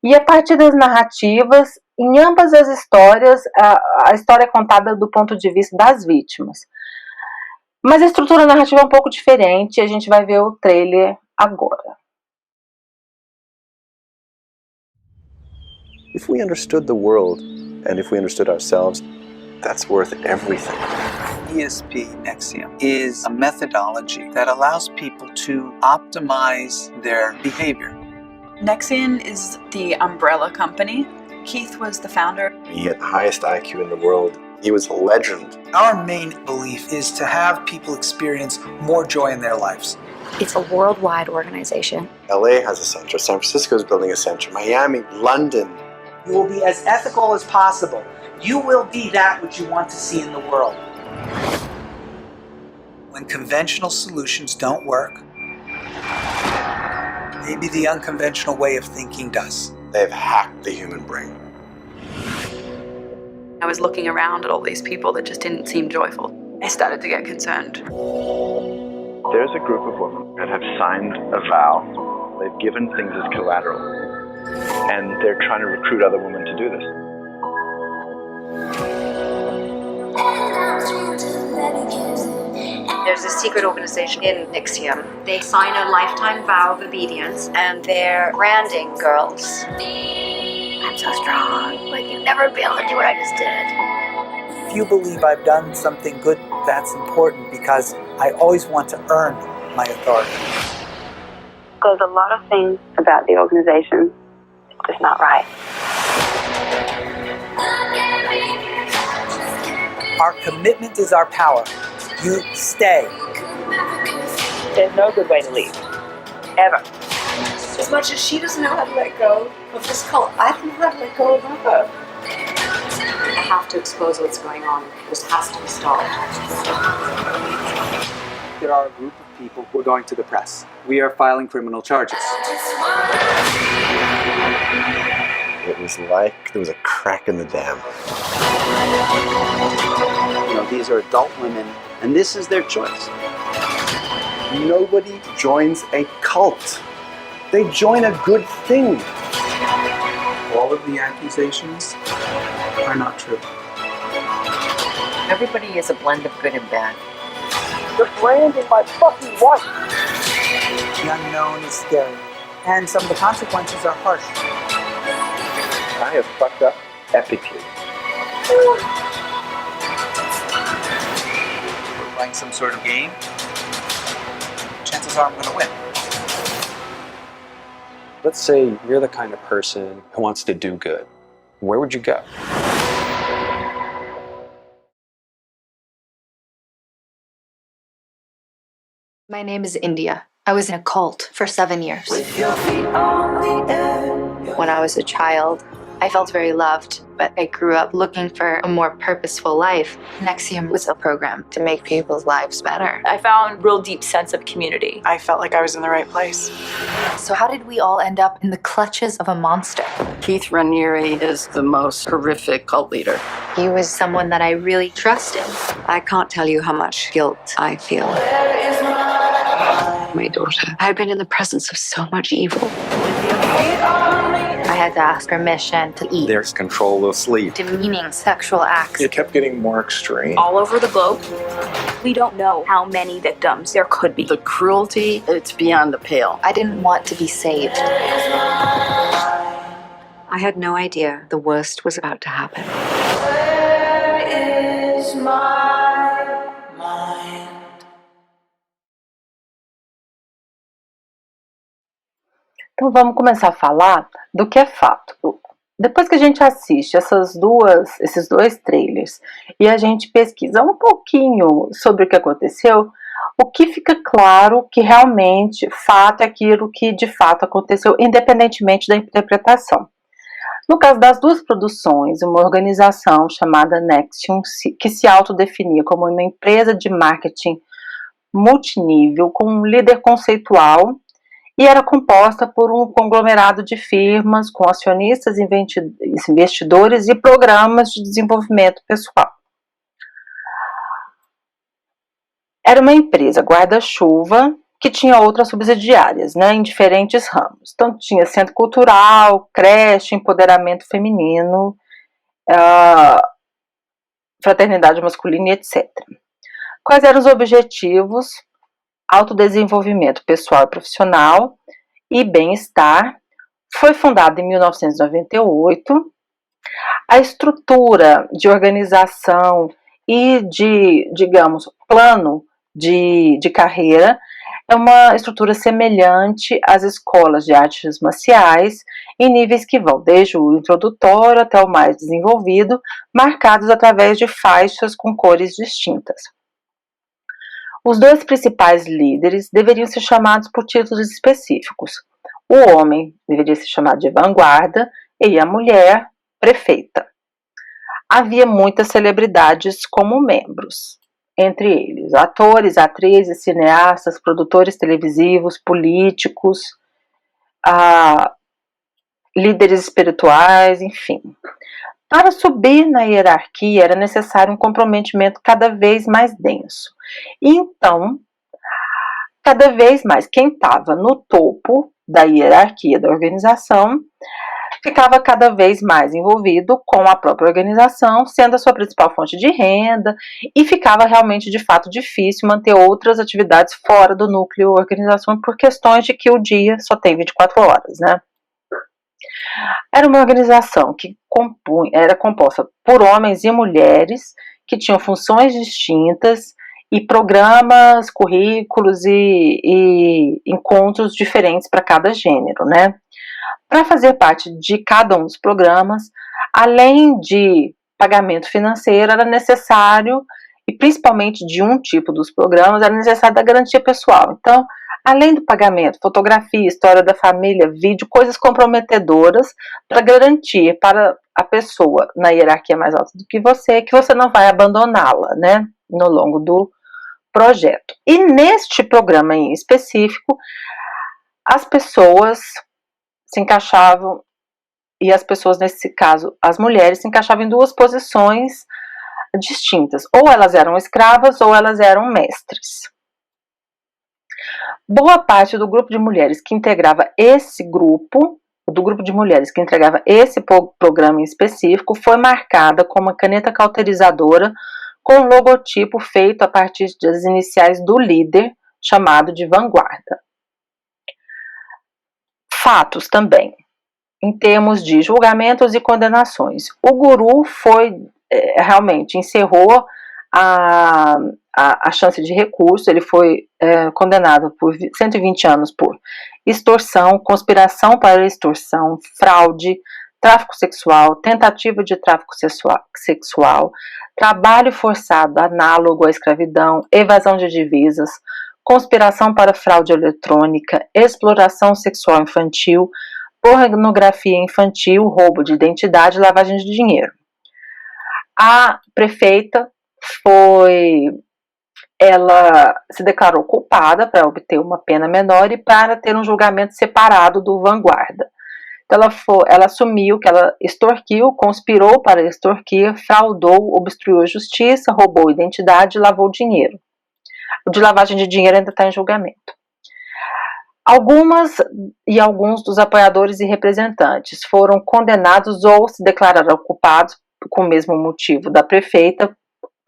E a partir das narrativas, em ambas as histórias, a história é contada do ponto de vista das vítimas. Mas a estrutura narrativa é um pouco diferente, e a gente vai ver o trailer agora. If we understood the world, and if we understood ourselves, that's worth everything. ESP NXIVM is a methodology that allows people to optimize their behavior. NXIVM is the umbrella company. Keith was the founder. He had the highest IQ in the world. He was a legend. Our main belief is to have people experience more joy in their lives. It's a worldwide organization. LA has a center, San Francisco is building a center, Miami, London. You will be as ethical as possible. You will be that which you want to see in the world. When conventional solutions don't work, maybe the unconventional way of thinking does. They've hacked the human brain. I was looking around at all these people that just didn't seem joyful. I started to get concerned. There's a group of women that have signed a vow. They've given things as collateral. And they're trying to recruit other women to do this. There's a secret organization in NXIVM. They sign a lifetime vow of obedience, and they're branding girls. I'm so strong. Like, you'd never be able to do what I just did. If you believe I've done something good, that's important because I always want to earn my authority. There's a lot of things about the organization that's just not right. Our commitment is our power. You stay. There's no good way to leave. Ever. As much as she doesn't know how to let go of this cult, I don't know how to let go of her. I have to expose what's going on. This has to be stopped. There are a group of people who are going to the press. We are filing criminal charges. It was like there was a crack in the dam. You know, these are adult women, and this is their choice. Nobody joins a cult. They join a good thing. All of the accusations are not true. Everybody is a blend of good and bad. You're branding my fucking wife. The unknown is scary, and some of the consequences are harsh. I have fucked up epically. We're playing some sort of game. Chances are I'm going to win. Let's say you're the kind of person who wants to do good. Where would you go? My name is India. I was in a cult for 7 years. When I was a child, I felt very loved, but I grew up looking for a more purposeful life. NXIVM was a program to make people's lives better. I found a real deep sense of community. I felt like I was in the right place. So how did we all end up in the clutches of a monster? Keith Raniere is the most horrific cult leader. He was someone that I really trusted. I can't tell you how much guilt I feel. My daughter. I had been in the presence of so much evil. I had to ask permission to eat. There's control of sleep. Demeaning sexual acts. It kept getting more extreme. All over the globe, we don't know how many victims there could be. The cruelty, it's beyond the pale. I didn't want to be saved. I had no idea the worst was about to happen. Where is my mind? Então vamos começar a falar do que é fato. Depois que a gente assiste esses dois trailers e a gente pesquisa um pouquinho sobre o que aconteceu, o que fica claro que realmente fato é aquilo que de fato aconteceu, independentemente da interpretação. No caso das duas produções, uma organização chamada NXIVM, que se autodefinia como uma empresa de marketing multinível com um líder conceitual, e era composta por um conglomerado de firmas com acionistas, investidores e programas de desenvolvimento pessoal. Era uma empresa guarda-chuva que tinha outras subsidiárias, em diferentes ramos. Então tinha centro cultural, creche, empoderamento feminino, fraternidade masculina e etc. Quais eram os objetivos? Autodesenvolvimento pessoal e profissional e bem-estar. Foi fundada em 1998. A estrutura de organização e de, digamos, plano de carreira é uma estrutura semelhante às escolas de artes marciais, em níveis que vão desde o introdutório até o mais desenvolvido, marcados através de faixas com cores distintas. Os dois principais líderes deveriam ser chamados por títulos específicos. O homem deveria ser chamado de vanguarda e a mulher, prefeita. Havia muitas celebridades como membros, entre eles atores, atrizes, cineastas, produtores televisivos, políticos, líderes espirituais, enfim. Para subir na hierarquia era necessário um comprometimento cada vez mais denso. Então, cada vez mais quem estava no topo da hierarquia da organização ficava cada vez mais envolvido com a própria organização, sendo a sua principal fonte de renda, e ficava realmente, de fato, difícil manter outras atividades fora do núcleo organização por questões de que o dia só tem 24 horas, né? Era uma organização que era composta por homens e mulheres que tinham funções distintas e programas, currículos e encontros diferentes para cada gênero, né? Para fazer parte de cada um dos programas, além de pagamento financeiro, era necessário, e principalmente de um tipo dos programas, era necessário da garantia pessoal. Então, além do pagamento, fotografia, história da família, vídeo, coisas comprometedoras para garantir para a pessoa na hierarquia mais alta do que você não vai abandoná-la, né, no longo do projeto. E neste programa em específico, as pessoas se encaixavam, e as pessoas, nesse caso, as mulheres, se encaixavam em duas posições distintas. Ou elas eram escravas ou elas eram mestres. Boa parte do grupo de mulheres que integrava esse grupo, programa em específico, foi marcada com uma caneta cauterizadora com um logotipo feito a partir das iniciais do líder, chamado de vanguarda. Fatos também, em termos de julgamentos e condenações. O guru realmente encerrou a chance de recurso. Ele foi condenado por 120 anos por extorsão, conspiração para extorsão, fraude, tráfico sexual, tentativa de tráfico sexual, trabalho forçado análogo à escravidão, evasão de divisas, conspiração para fraude eletrônica, exploração sexual infantil, pornografia infantil, roubo de identidade e lavagem de dinheiro. A prefeita ela se declarou culpada para obter uma pena menor e para ter um julgamento separado do vanguarda. Então ela assumiu que ela extorquiu, conspirou para extorquir, fraudou, obstruiu a justiça, roubou identidade e lavou dinheiro. O de lavagem de dinheiro ainda está em julgamento. Alguns dos apoiadores e representantes foram condenados ou se declararam culpados com o mesmo motivo da prefeita: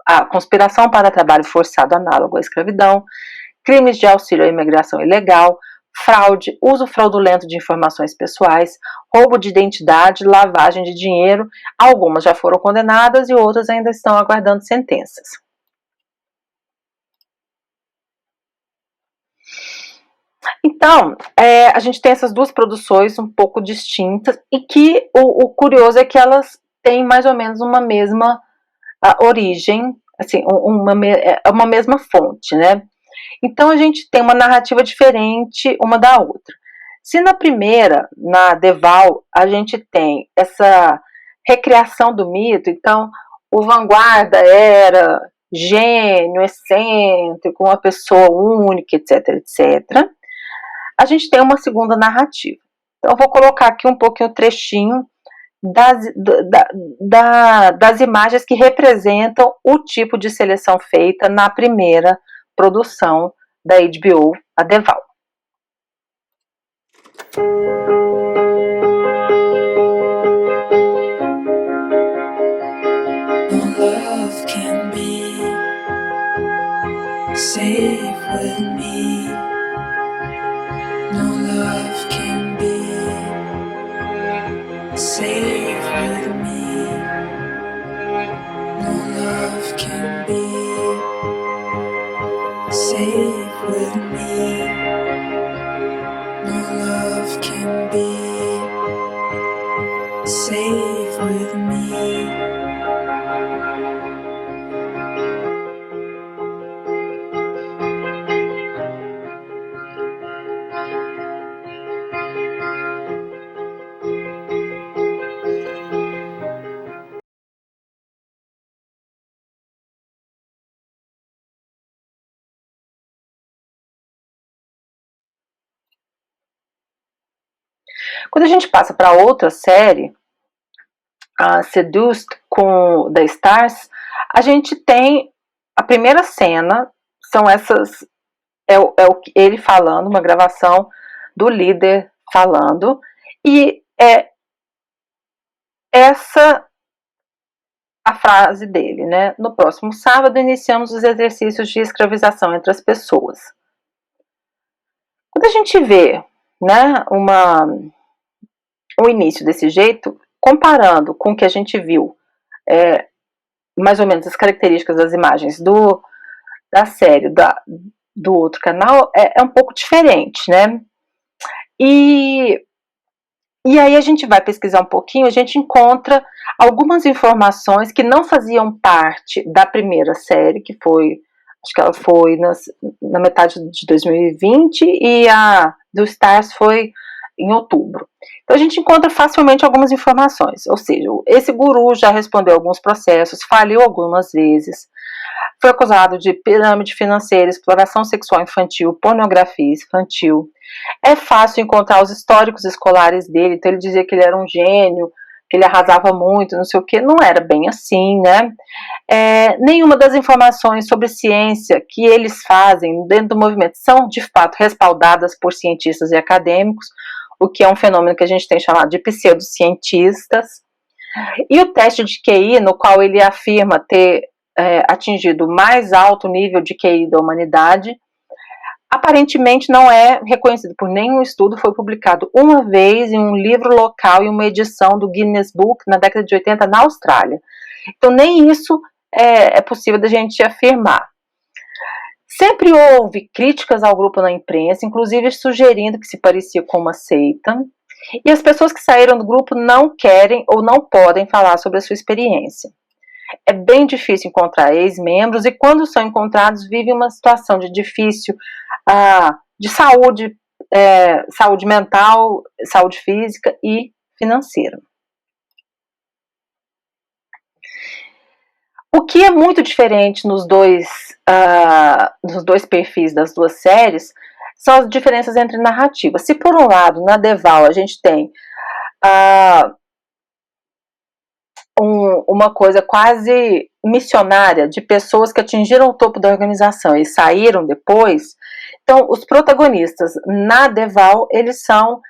a conspiração para trabalho forçado análogo à escravidão, crimes de auxílio à imigração ilegal, fraude, uso fraudulento de informações pessoais, roubo de identidade, lavagem de dinheiro. Algumas já foram condenadas e outras ainda estão aguardando sentenças. Então, a gente tem essas duas produções um pouco distintas e que o curioso é que elas têm mais ou menos uma mesma origem, assim, uma mesma fonte, né? Então a gente tem uma narrativa diferente uma da outra. Se na primeira, na Deval, a gente tem essa recriação do mito, então o vanguarda era gênio, excêntrico, uma pessoa única, etc, etc. A gente tem uma segunda narrativa. Então eu vou colocar aqui um pouquinho o trechinho das imagens que representam o tipo de seleção feita na primeira produção da HBO, a Deval. Love can be safe with me. No love can be safe with me. No love can be safe with me. No love can be safe with me. Quando a gente passa para outra série, a Seduced com The Stars, a gente tem a primeira cena, são essas, ele falando, uma gravação do líder falando, e é essa a frase dele, né? No próximo sábado iniciamos os exercícios de escravização entre as pessoas. Quando a gente vê, né, o início desse jeito, comparando com o que a gente viu, mais ou menos as características das imagens da série, do outro canal, é um pouco diferente, né? E aí a gente vai pesquisar um pouquinho, a gente encontra algumas informações que não faziam parte da primeira série, que foi, acho que ela foi na metade de 2020, e a do Stars foi em outubro. Então a gente encontra facilmente algumas informações, ou seja, esse guru já respondeu alguns processos, faliu algumas vezes, foi acusado de pirâmide financeira, exploração sexual infantil, pornografia infantil. É fácil encontrar os históricos escolares dele, então ele dizia que ele era um gênio, que ele arrasava muito, não sei o que, não era bem assim, né? Nenhuma das informações sobre ciência que eles fazem dentro do movimento são, de fato, respaldadas por cientistas e acadêmicos, o que é um fenômeno que a gente tem chamado de pseudocientistas. E o teste de QI, no qual ele afirma ter atingido o mais alto nível de QI da humanidade, aparentemente não é reconhecido por nenhum estudo, foi publicado uma vez em um livro local e uma edição do Guinness Book na década de 80 na Austrália. Então nem isso é possível da gente afirmar. Sempre houve críticas ao grupo na imprensa, inclusive sugerindo que se parecia com uma seita, e as pessoas que saíram do grupo não querem ou não podem falar sobre a sua experiência. É bem difícil encontrar ex-membros, e quando são encontrados vivem uma situação de difícil de saúde, saúde mental, saúde física e financeira. O que é muito diferente nos dois perfis das duas séries são as diferenças entre narrativas. Se por um lado, na Deval, a gente tem uma coisa quase missionária de pessoas que atingiram o topo da organização e saíram depois, então os protagonistas na Deval, eles são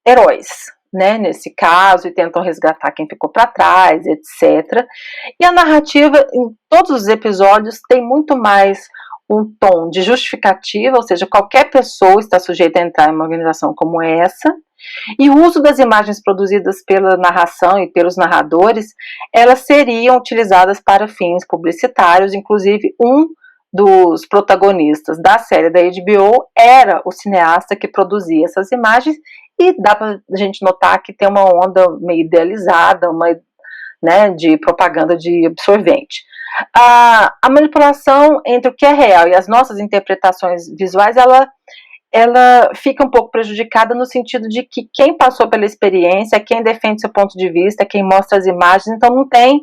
heróis, né, nesse caso, e tentam resgatar quem ficou para trás, etc. E a narrativa, em todos os episódios, tem muito mais um tom de justificativa, ou seja, qualquer pessoa está sujeita a entrar em uma organização como essa, e o uso das imagens produzidas pela narração e pelos narradores, elas seriam utilizadas para fins publicitários, inclusive um dos protagonistas da série da HBO era o cineasta que produzia essas imagens, e dá para a gente notar que tem uma onda meio idealizada, né, de propaganda de absorvente. A manipulação entre o que é real e as nossas interpretações visuais, ela fica um pouco prejudicada no sentido de que quem passou pela experiência, quem defende seu ponto de vista, quem mostra as imagens, então não tem,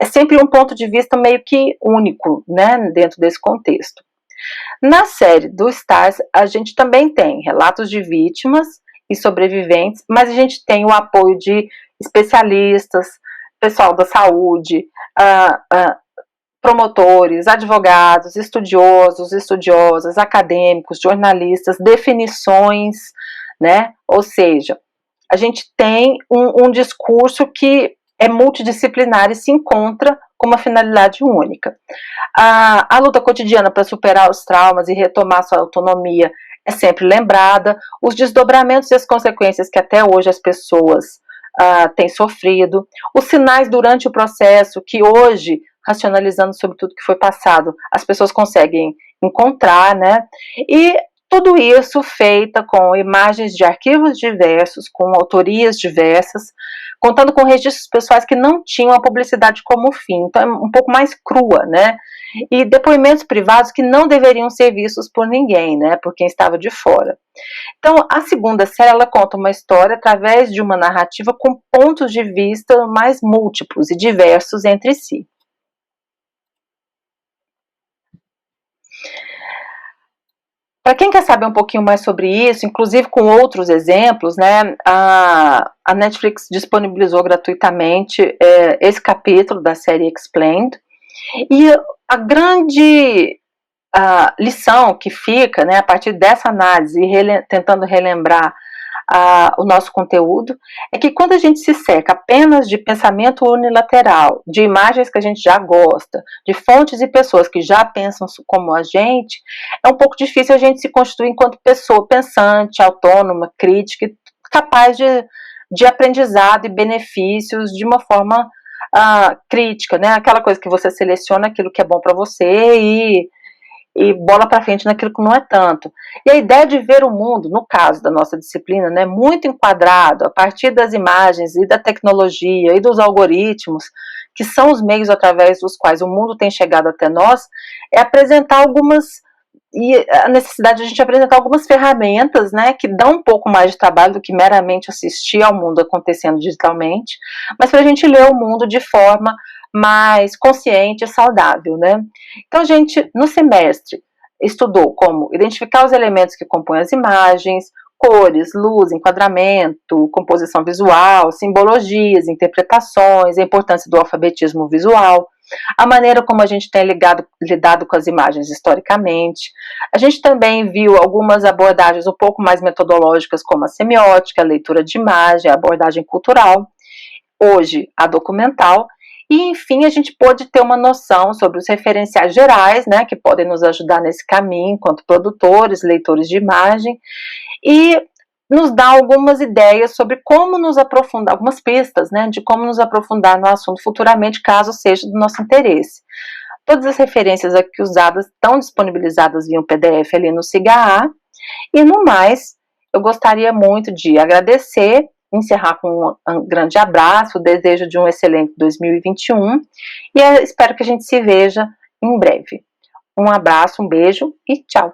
é sempre um ponto de vista meio que único, né, dentro desse contexto. Na série do Stars, a gente também tem relatos de vítimas e sobreviventes, mas a gente tem o apoio de especialistas, pessoal da saúde, promotores, advogados, estudiosos, estudiosas, acadêmicos, jornalistas, definições, né? Ou seja, a gente tem um discurso que é multidisciplinar e se encontra com uma finalidade única. A luta cotidiana para superar os traumas e retomar sua autonomia é sempre lembrada, os desdobramentos e as consequências que até hoje as pessoas têm sofrido, os sinais durante o processo que hoje, racionalizando sobre tudo que foi passado, as pessoas conseguem encontrar, né? E tudo isso feita com imagens de arquivos diversos, com autorias diversas, contando com registros pessoais que não tinham a publicidade como fim, então é um pouco mais crua, né? E depoimentos privados que não deveriam ser vistos por ninguém, né? Por quem estava de fora. Então, a segunda série, ela conta uma história através de uma narrativa com pontos de vista mais múltiplos e diversos entre si. Para quem quer saber um pouquinho mais sobre isso, inclusive com outros exemplos, né, a Netflix disponibilizou gratuitamente esse capítulo da série Explained, e a grande lição que fica, né, a partir dessa análise, tentando relembrar o nosso conteúdo, é que quando a gente se cerca apenas de pensamento unilateral, de imagens que a gente já gosta, de fontes e pessoas que já pensam como a gente, é um pouco difícil a gente se constituir enquanto pessoa pensante, autônoma, crítica, capaz de aprendizado e benefícios de uma forma crítica, né? Aquela coisa que você seleciona aquilo que é bom para você e bola para frente naquilo que não é tanto. E a ideia de ver o mundo, no caso da nossa disciplina, né, muito enquadrado a partir das imagens e da tecnologia e dos algoritmos, que são os meios através dos quais o mundo tem chegado até nós, é apresentar a necessidade de a gente apresentar algumas ferramentas, né, que dão um pouco mais de trabalho do que meramente assistir ao mundo acontecendo digitalmente, mas para a gente ler o mundo de forma mais consciente e saudável, né? Então a gente, no semestre, estudou como identificar os elementos que compõem as imagens, cores, luz, enquadramento, composição visual, simbologias, interpretações, a importância do alfabetismo visual, a maneira como a gente tem lidado com as imagens historicamente. A gente também viu algumas abordagens um pouco mais metodológicas, como a semiótica, a leitura de imagem, a abordagem cultural, hoje a documental. E, enfim, a gente pôde ter uma noção sobre os referenciais gerais, né, que podem nos ajudar nesse caminho, enquanto produtores, leitores de imagem, e nos dá algumas ideias sobre como nos aprofundar, algumas pistas, né, de como nos aprofundar no assunto futuramente, caso seja do nosso interesse. Todas as referências aqui usadas estão disponibilizadas via um PDF ali no SIGA. E, no mais, eu gostaria muito de agradecer, encerrar com um grande abraço, desejo de um excelente 2021 e espero que a gente se veja em breve. Um abraço, um beijo e tchau!